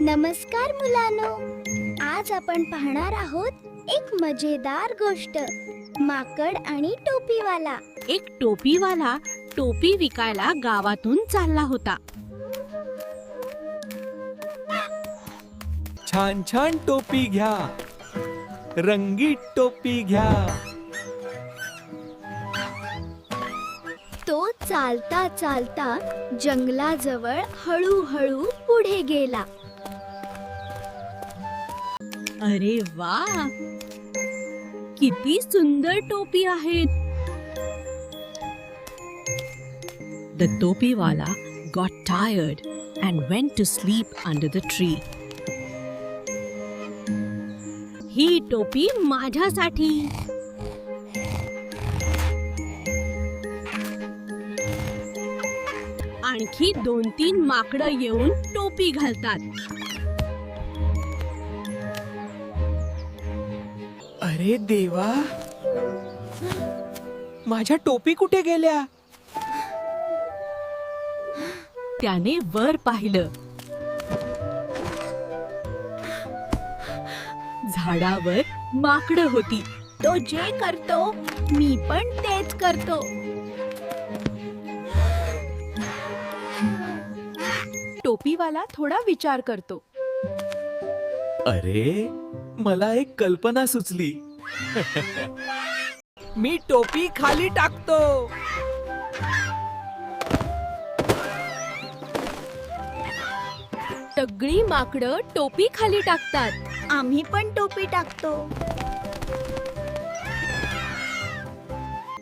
नमस्कार मुलांनो, आज आपण पाहणार आहोत एक मजेदार गोष्ट, माकड आणि टोपीवाला. एक टोपीवाला टोपी विकायला गावातून चालला होता. छान छान टोपी घ्या, रंगीत टोपी घ्या. तो चालता चालता जंगलाजवळ हळूहळू पुढे गेला. अरे वा, किती सुंदर टोपी आहेत. The Topiwala got tired and went to sleep under the tree. ही टोपी माझ्यासाठी. आणखी 2-3 माकडं येऊन टोपी घालतात. अरे देवा, माझ्या टोपी कुठे गेल्या? त्याने वर पाहिलं. झाडावर माकडं होती. तो जे करतो मी पण तेच करतो. टोपीवाला थोडा विचार करतो. अरे, मला एक कल्पना सुचली. मी टोपी खाली टाकतो. सगळी माकडं टोपी खाली टाकतात. आम्ही पण टोपी टाकतो.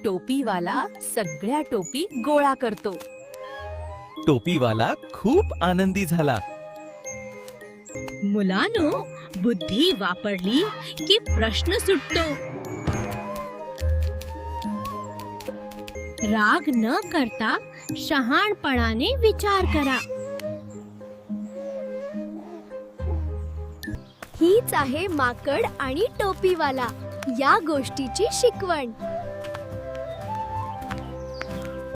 टोपीवाला सगळ्या टोपी गोळा करतो. टोपीवाला खूप आनंदी झाला. मुलांनो, बुद्धी वापरली की प्रश्न सुटतो. राग न करता शहाणपणाने विचार करा. हीच आहे माकड आणि टोपीवाला या गोष्टीची शिकवण.